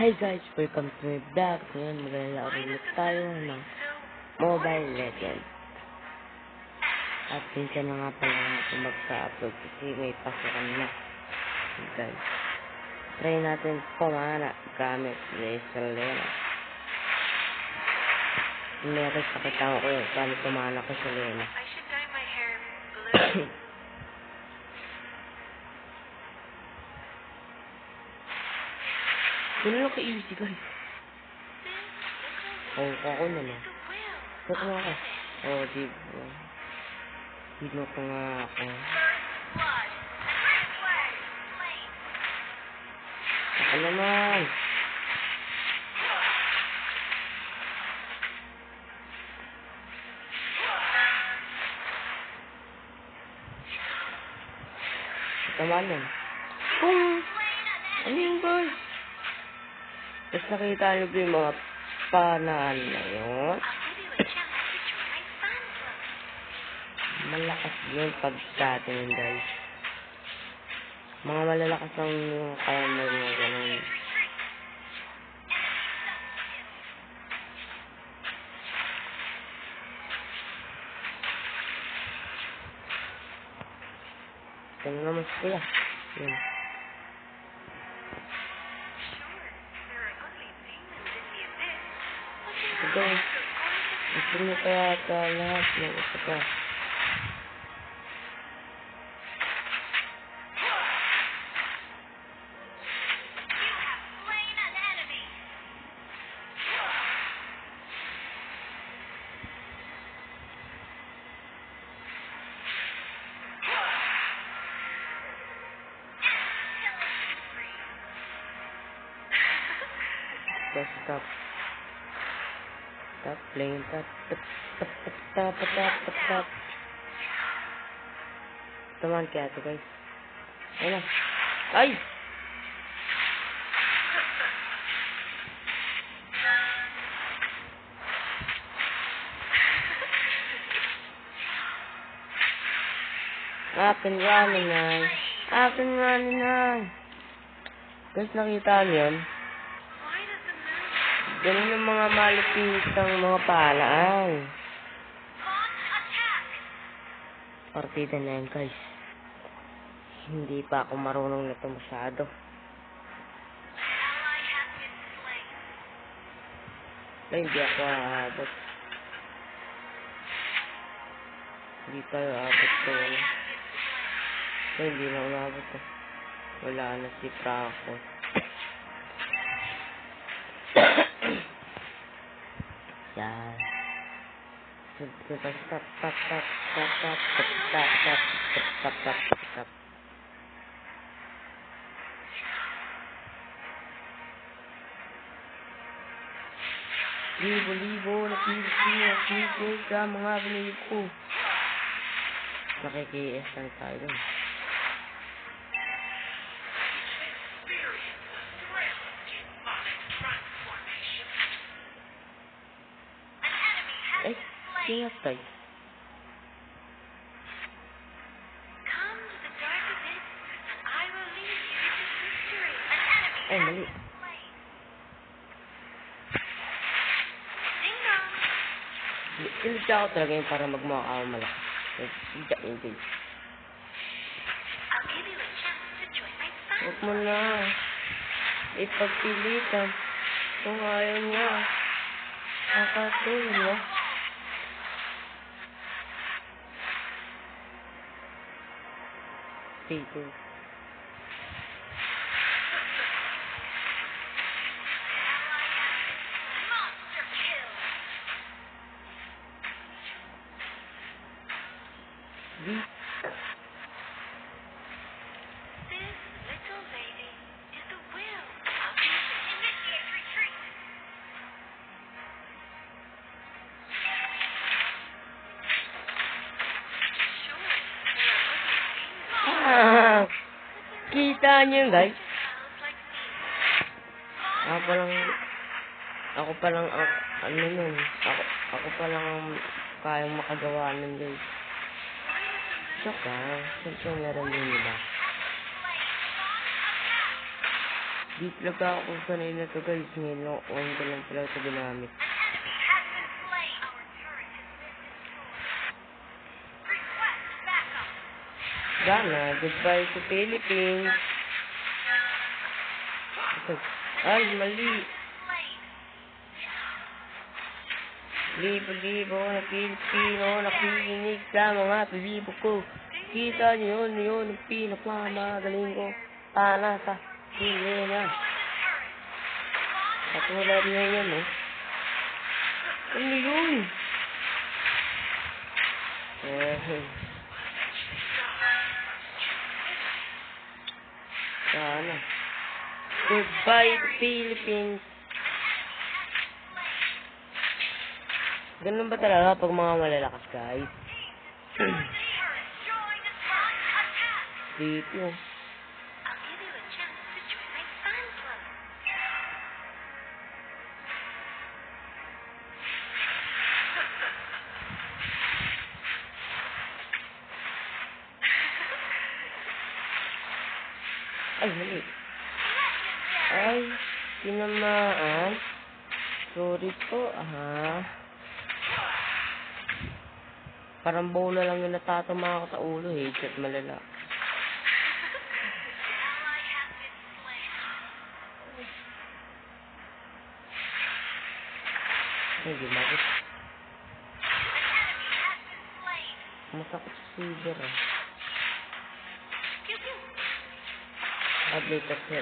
Hi guys, welcome to my vlog. Ngayon maglalaro ulit tayo ng Mobile Legends. At minsan na nga pala ako magka-upload kasi may pasukan na. Guys, try natin pumana gamit ni Selena. Meron sa katao ko yun, paano pumana ko Selena. I should dye my hair blue. Ano lang ka-easy guys? Ako naman. Ba't nga ako? Diba? Hino ko nga ako. Ako naman! Tama nun. Ano yung guys? Tapos nakita niyo ba yung mga panaan na yun? Malakas yun pag sa atin guys. Mga malalakas ang kaya mo mga ganun. Ito naman si Kuya. Yun. Guys, gusto nyo kaya ito lahat ng ito pa. Stop. Stop playing. Stop. Teman kaya ito guys. Ayun na. Ay! Up and running na. Guys, nakita niyo yun? Ganun yung mga malupitang mga palaan. Partida na yan guys. Hindi pa ako marunong nito masyado. Ay, hindi ako aabot. Hindi tayo aabot ko. Ay, hindi na umabot ko. Wala na si Franco. Yan. Stop. Libo, nakikinig sa mga binigay ko. Nakiki-esan tayo dun. Ay, ingat tayo. Ay, mali. Ilita ako talaga yun para magmukha ako malakas. Ilita yun guys. Huwag mo na. Ipagpilitan. Kung ayaw niya. Nakatulong mo. Dito. Kita niyo guys. Ako pa lang ano nun. Ako pa lang ang kayang makagawa nun guys. Saka, siyempre meron din iba. Di talaga ako sanay na to guys. Ngayon ko lang talaga ito ginamit. Gana, goodbye to Philippines. Ay, mali. Libo-libo na Pilipino nakikinig sa mga Pilipo ko. Kita niyo yun ang pinakamagaling ko para sa Pilena. Katulad niya yan, eh. Ano yun? Sana. Goodbye to Philippines. Ganun ba talaga pag mga malalakas, guys? Dito. Ay, mali. Ay, tinamaan. Sorry po, Parang bola lang yung natatama ako sa ulo, headset malala. Ay, di bakit? Masakit sa silver, Update kasi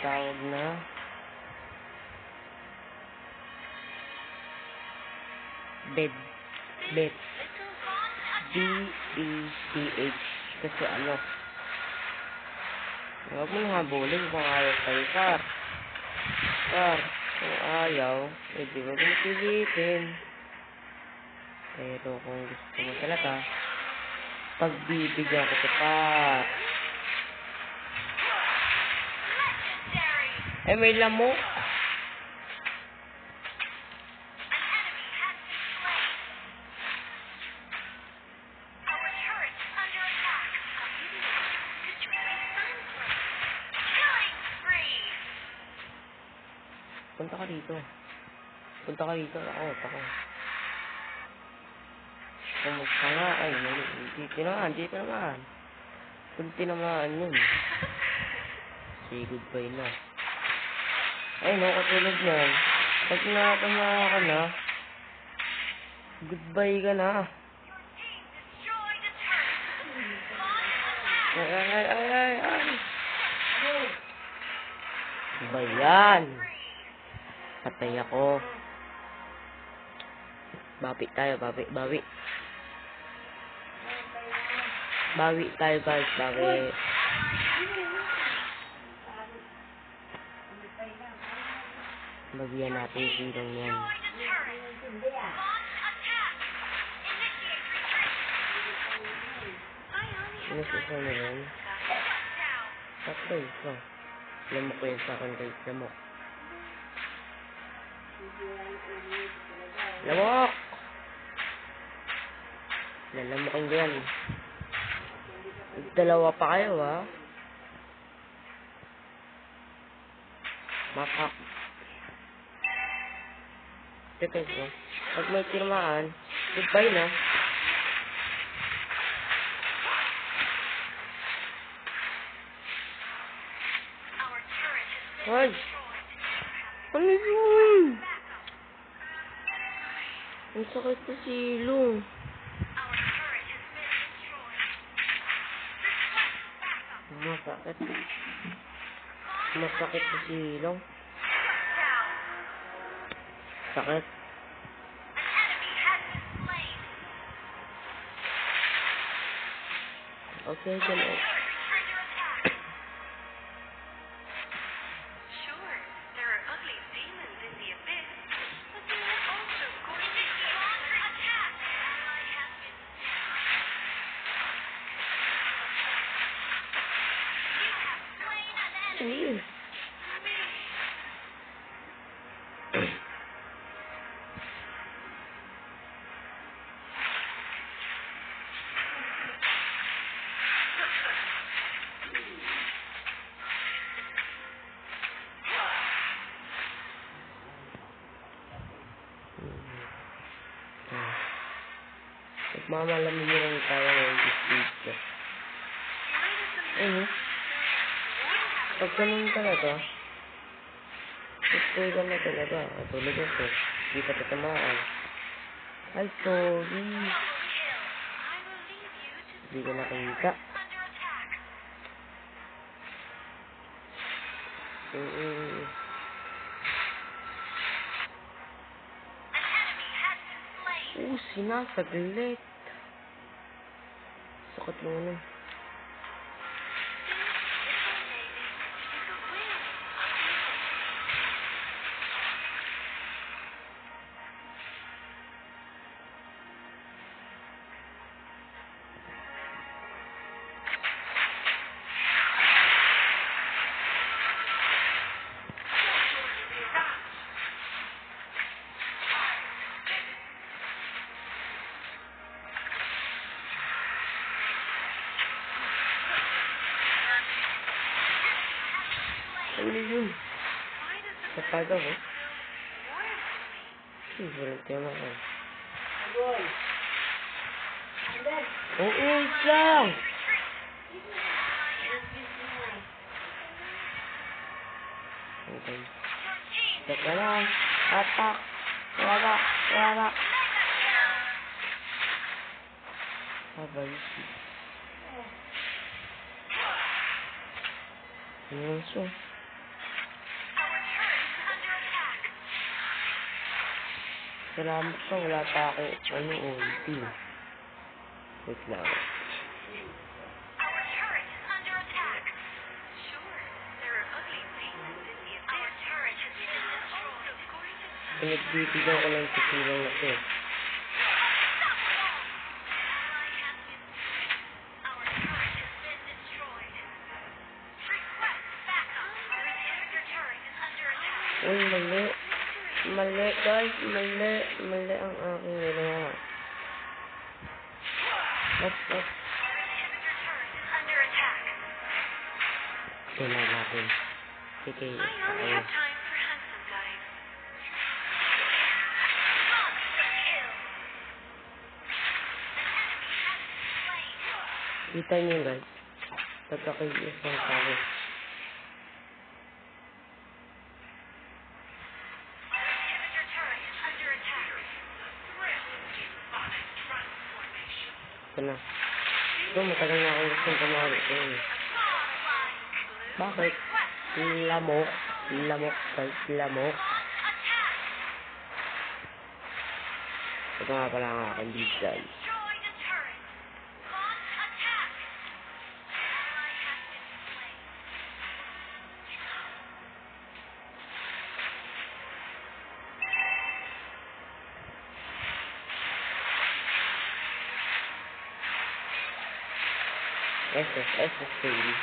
tawag na bed B-E-C-H kasi ano, huwag mo nga habulin kung ayaw kayo, Sar, kung ayaw di ba kung pilitin, pero kung gusto mo talaga pagbibigyan ko ito, Par. Eh, may lamok. Punta ka dito. Ako. Kumusta nga? Ay, dito naman. Kunti naman yun. Say goodbye na. Ay, no, katulad yan. Pag nakatama ka na, goodbye ka na. Ay. Ba yan? Patay ako. Bawi tayo, bawi. Bawi tayo, guys, bawi. Bawian natin yung silong yan. Sinususan mo yan? Sakto ito. Lamok ko yan sa akin, guys. Lamok! Lalamokin ko yan. Dalawa pa kayo, Makak. Teka ito. Pag may tinamaan, goodbye na. Ay! Ano yun? Ang sakit sa silong. Masakit sa silong. Sakit. Okay, ganun. Ayun. Mamalamin nyo lang tayo ng dito. Pag ganun talaga, ito na talaga. Katulad ito. Hindi pa tatamaan. Ay, sorry. Hindi ko nakita. Sinasaglit. Sakot mo na. Ano yun? Napag ako. Volunteer na ako. Wait lang! Okay. Teka lang. Atak! Wala! Habay. Ano siya? Salamat sa wala pa ako ulti. Wait lang. Pinagbibigyan ko lang sa silang na ito. Uy, mali. Mali, guys. Mali ang aking ginawa. Up. Tingnan natin. Sige, kita niyo guys. Tatapin isang tao. Ito na. Ito, matagal na akong gustong kumari ito eh. Bakit? Lamok guys, lamok. Ito nga pala ang aking beat guys. SS baby.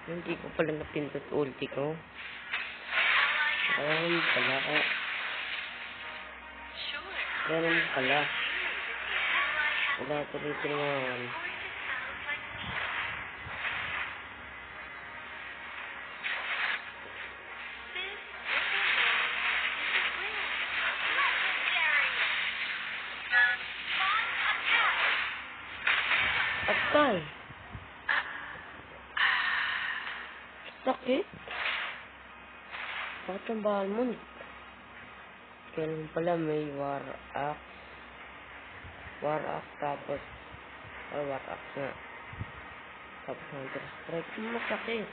Hindi ko pala napindot ulti ko. Ganun pala. Wala tuloy-tuloy naman. Atay! Sakit? Bakit ang bahal mo? Kailan pala may war axe tapos war axe nga. Tapos hunter strike. Masakit.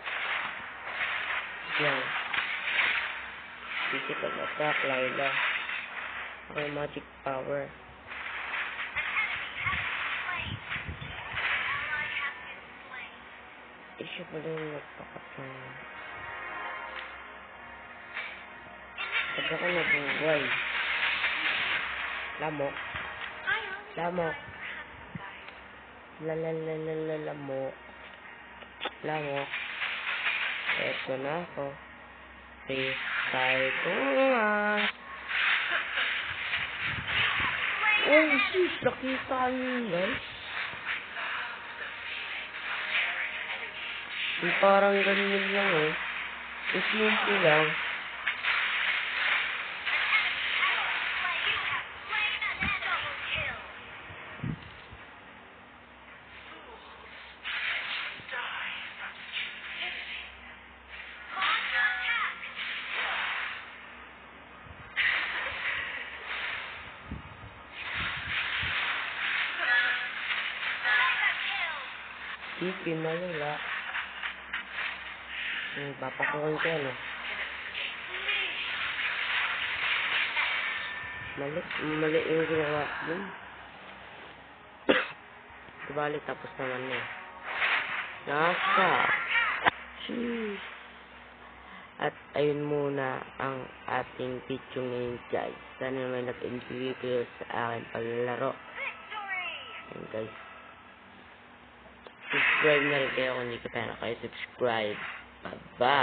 Yan. Physical attack, Layla. Okay, magic power. Siya pala yung nagpakatang. Pag ako nabuhay. Lamok. Lamok. Eto na ako. Freestyle ko nga. Oh, sis. Nakita niyo guys. Parang ganyan lang eh. Simple lang. Sipin na nila. Papakuhan ko yan, Mali yung ginawa dun. Sabali, tapos naman na. Nasa. Jeez. At ayun muna ang ating video ngayon, guys. Sana naman nag-enjoy kayo sa aking paglalaro. Ayan, guys. Subscribe na rin kayo kung hindi ka pa nakaya-subscribe. Bye-bye!